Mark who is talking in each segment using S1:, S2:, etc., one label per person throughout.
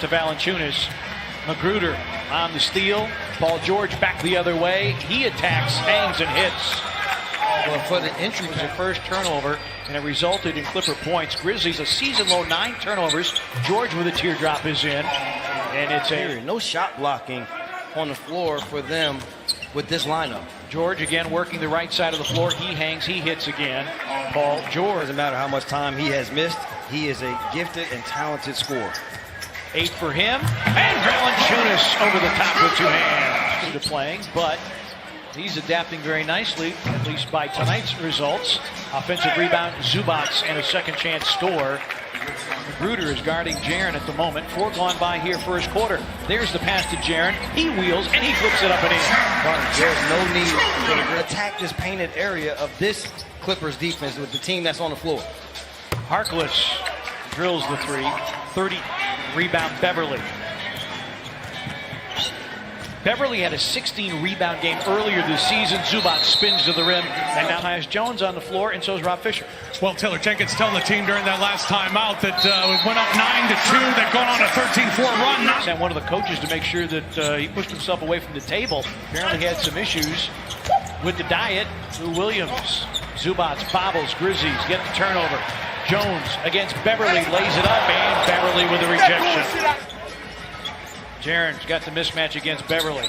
S1: To Valanciunas. Magruder on the steal. Paul George back the other way. He attacks, hangs, and hits. Well, for the entry was their first turnover, and it resulted in Clipper points. Grizzlies a season-low 9 turnovers. George with a teardrop is in, and it's a
S2: no shot blocking on the floor for them with this lineup.
S1: George again working the right side of the floor. He hangs, he hits again. Paul George.
S2: Doesn't matter how much time he has missed. He is a gifted and talented scorer.
S1: 8 for him, and Valanciunas over the top with 2 hands. To playing, but he's adapting very nicely, at least by tonight's results. Offensive rebound, Zubats, and a second chance score. Magruder is guarding Jaren at the moment. 4 gone by here first quarter. There's the pass to Jaren. He wheels, and he flips it up and in.
S2: But there's no need to attack this painted area of this Clippers defense with the team that's on the floor.
S1: Harkless drills the 3. 30 rebound Beverly. Beverly had a 16 rebound game earlier this season. Zubac spins to the rim, and now has Jones on the floor, and so is Rob Fisher.
S3: Well, Taylor Jenkins telling the team during that last timeout that it went up 9-2. They've gone on a 13-4 run.
S1: And one of the coaches to make sure that he pushed himself away from the table. Apparently had some issues with the diet. Lou Williams. Zubac bobbles. Grizzlies get the turnover. Jones against Beverly, lays it up, and Beverly with a rejection. Jaren's got the mismatch against Beverly.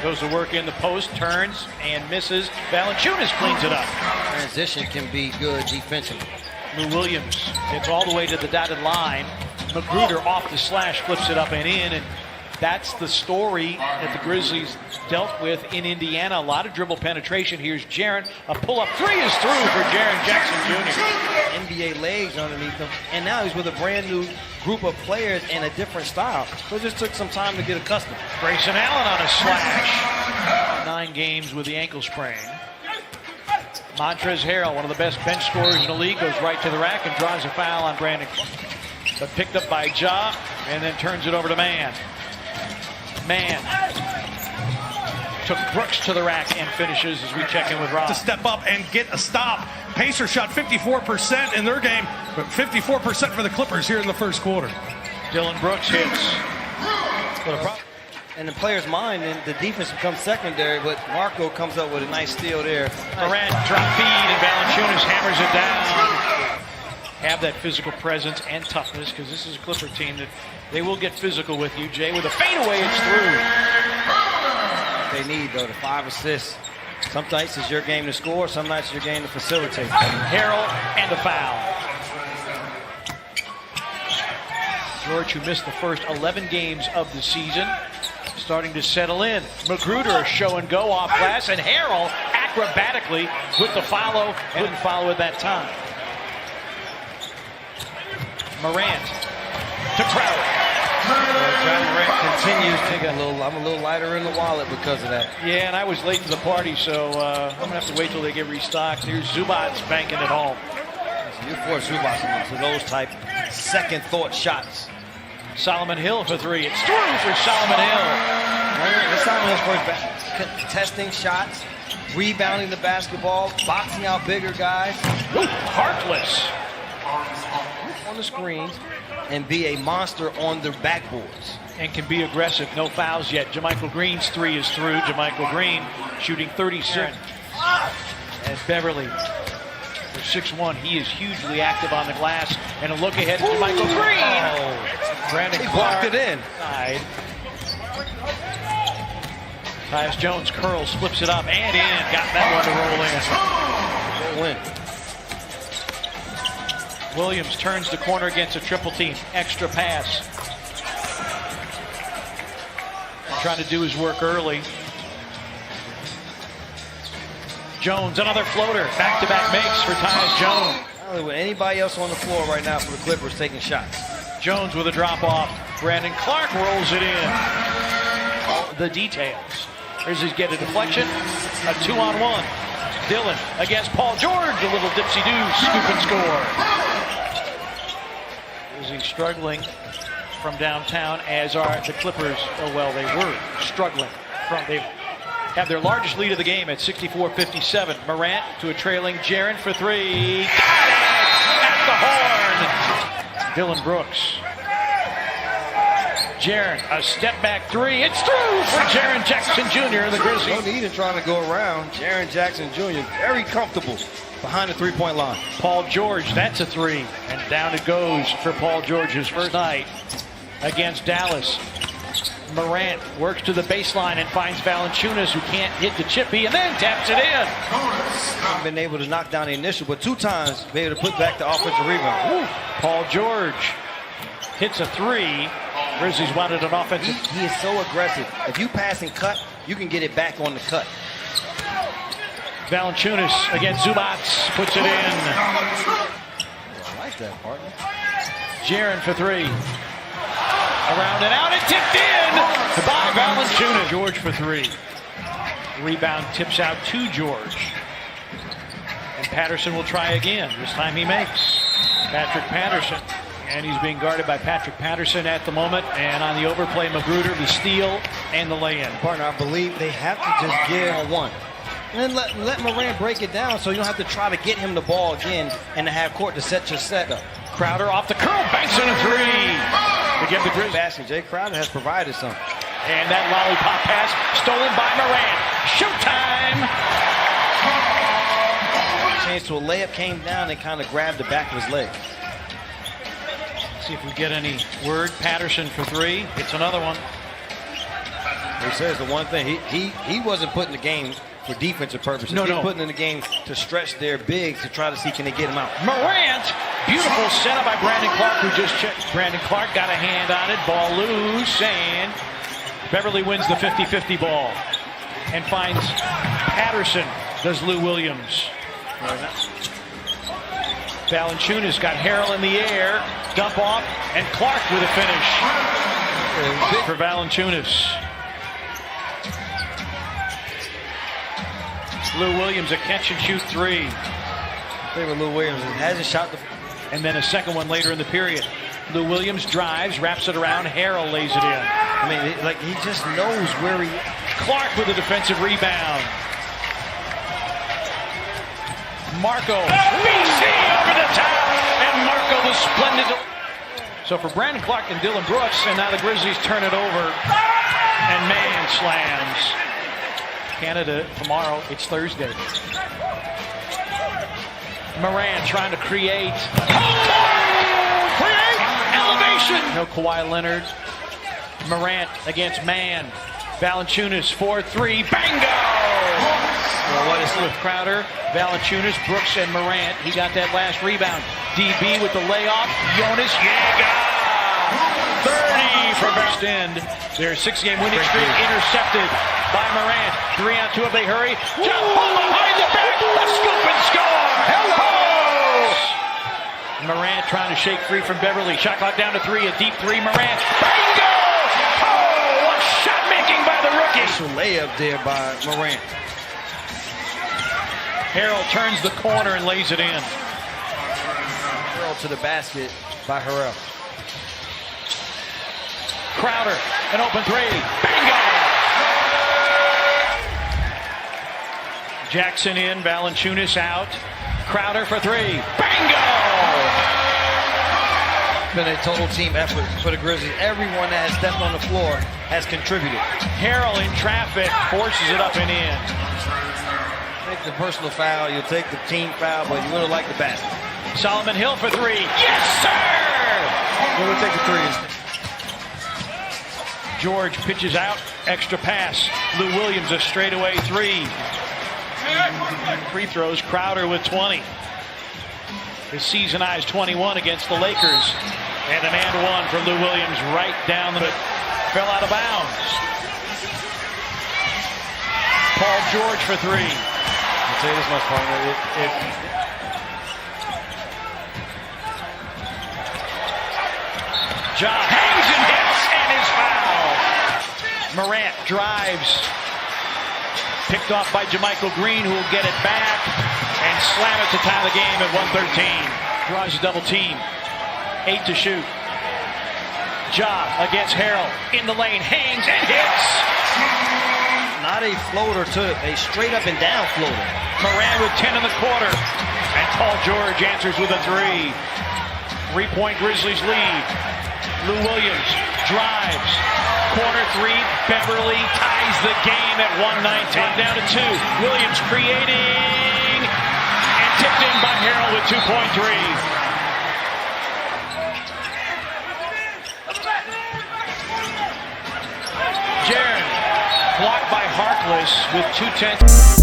S1: Goes to work in the post, turns, and misses. Valanciunas cleans it up.
S2: Transition can be good defensively.
S1: Lou Williams gets all the way to the dotted line. Magruder off the slash, flips it up and in, and that's the story that the Grizzlies dealt with in Indiana. A lot of dribble penetration. Here's Jaren. A pull-up 3 is through for Jaren Jackson Jr.
S2: NBA legs underneath him, and now he's with a brand new group of players and a different style. So it just took some time to get accustomed.
S1: Grayson Allen on a slash. 9 games with the ankle sprain. Montrezl Harrell, one of the best bench scorers in the league, goes right to the rack and draws a foul on Brandon. But picked up by Ja, and then turns it over to Mann. Mann took Brooks to the rack and finishes as we check in with Rob.
S3: To step up and get a stop. Pacers shot 54% in their game, but 54% for the Clippers here in the first quarter.
S1: Dylan Brooks hits.
S2: In the player's mind, then the defense becomes secondary, but Marco comes up with a nice steal there.
S1: Morant drop feed, and Valanciunas hammers it down. Have that physical presence and toughness, because this is a Clipper team that they will get physical with you. Jay with a fadeaway, it's through.
S2: They need, though, the 5 assists. Some nights it's your game to score, some nights it's your game to facilitate.
S1: Harrell and the foul. George, who missed the first 11 games of the season, starting to settle in. Magruder, a show and go off glass, and Harrell acrobatically with the follow. Couldn't follow at that time. Morant to Crowder.
S2: John Morant continues to get I'm a little lighter in the wallet because of that.
S1: Yeah, and I was late to the party, so I'm going to have to wait till they get restocked. Here's Zubats banking it home.
S2: So you force Zubats into those type second thought shots.
S1: Solomon Hill for 3. It's through for Solomon Hill.
S2: Solomon Hill's first back. Contesting shots, rebounding the basketball, boxing out bigger guys.
S1: Harkless
S2: on the screens and be a monster on the backboards.
S1: And can be aggressive. No fouls yet. JaMychal Green's 3 is through. JaMychal Green shooting 36. And Beverly, for 6'1", he is hugely active on the glass. And a look ahead to JaMychal Green.
S2: Oh,
S1: Brandon
S2: he
S1: Clark
S2: blocked it in.
S1: Side. Tyus Jones curls, flips it up and in. Got that one to roll in.
S2: Roll in.
S1: Williams turns the corner against a triple team. Extra pass. Trying to do his work early. Jones, another floater. Back-to-back makes for Tyus Jones.
S2: I don't know with anybody else on the floor right now for the Clippers taking shots.
S1: Jones with a drop-off. Brandon Clark rolls it in. All the details. Grizzlies get a deflection. A 2-on-1. Dylan against Paul George. A little dipsy-do. Scoop and score. Grizzlies struggling from downtown, as are the Clippers. Oh, well, they were struggling. They have their largest lead of the game at 64-57. Morant to a trailing Jaren for 3. Got it! At the horn! Dylan Brooks Jaren, a step back three. It's through for Jaren Jackson Jr. and the
S2: No
S1: Grizzlies.
S2: need in trying to go around. Jaren Jackson Jr. very comfortable behind the three-point line.
S1: Paul George, that's a three. And down it goes for Paul George's first night against Dallas. Morant works to the baseline and finds Valanciunas, who can't hit the chippy, and then taps it in.
S2: Haven't been able to knock down the initial, but 2 times be able to put back the offensive rebound.
S1: Woo. Paul George hits a three. Grizzlies wanted an offensive.
S2: He is so aggressive. If you pass and cut, you can get it back on the cut.
S1: Valanciunas against Zubac, puts it in.
S2: I like that, partner.
S1: Jaren for three. Around and out, and tipped in by Valanciunas. George for three. Rebound tips out to George. And Patterson will try again. This time he makes. Patrick Patterson. And he's being guarded by Patrick Patterson at the moment. And on the overplay, Magruder, the steal and the lay-in.
S2: Partner, I believe they have to just give on one. And then let Morant break it down so you don't have to try to get him the ball again and to have court to set your set up.
S1: Crowder off the curl, banks in a three. To give the Grizzlies.
S2: Basket, Jay Crowder has provided something.
S1: And that lollipop pass stolen by Morant. Showtime!
S2: Chance to a layup, came down and kind of grabbed the back of his leg.
S1: See if we get any word. Patterson for three. It's another one.
S2: He says the one thing, he wasn't putting the game for defensive purposes.
S1: No.
S2: He was putting in the game to stretch their bigs to try to see can they get him out.
S1: Morant, beautiful setup by Brandon Clark, who just checked. Brandon Clark got a hand on it. Ball loose, and Beverly wins the 50-50 ball and finds Patterson. Does Lou Williams. Valanciunas got Harrell in the air. Dump off, and Clark with a finish for Valanciunas. Lou Williams, a catch-and-shoot three.
S2: Favorite Lou Williams hasn't shot the.
S1: And then a second one later in the period. Lou Williams drives, wraps it around. Harrell lays it in.
S2: I mean, like he just knows where he.
S1: Clark with a defensive rebound. Marco, BC over the top, and Marco the splendid. So for Brandon Clark and Dylan Brooks, and now the Grizzlies turn it over, and man slams. Canada tomorrow, it's Thursday. Morant trying to create. Create elevation. No Kawhi Leonard. Morant against man. Valanciunas 4-3. Bango! Well, what is with Crowder, Valanciunas, Brooks, and Morant? He got that last rebound. DB with the layoff. Jonas Jaeger. 30 from first end. Their 6-game winning streak intercepted by Morant. 3-on-2 if they hurry. Jump ball behind the back. A scoop and score. Hello! Morant trying to shake free from Beverly. Shot clock down to 3. A deep 3. Morant. Bingo! Oh, what shot making by the rookie.
S2: It's a layup there by Morant.
S1: Harrell turns the corner and lays it in.
S2: Harrell to the basket by Harrell.
S1: Crowder, an open three. Bingo! Jackson in, Valanciunas out. Crowder for three. Bingo!
S2: Been a total team effort for the Grizzlies. Everyone that has stepped on the floor has contributed.
S1: Harrell in traffic, forces it up and in.
S2: Take the personal foul, you'll take the team foul, but you really like the basket.
S1: Solomon Hill for three. Yes, sir!
S2: We'll take the three.
S1: George pitches out, extra pass. Lou Williams a straightaway three. Free throws, Crowder with 20. His season-highs 21 against the Lakers. And an and one for Lou Williams right down the middle. Fell out of bounds. Paul George for three.
S2: I'll tell you this much, partner.
S1: Ja hangs and hits and is fouled. Morant drives. Picked off by JaMychal Green, who will get it back and slam it to tie the game at 1:13. Draws a double team. 8 to shoot. Ja against Harrell. In the lane, hangs and hits.
S2: Not a floater to a straight up and down floater.
S1: Morant with 10 in the quarter. And Paul George answers with a three. 3-point Grizzlies lead. Lou Williams drives. Corner three, Beverly ties the game at 119. Down to 2. Williams creating and tipped in by Harrell with 2.3. Jaron blocked by Harkless with 2:10.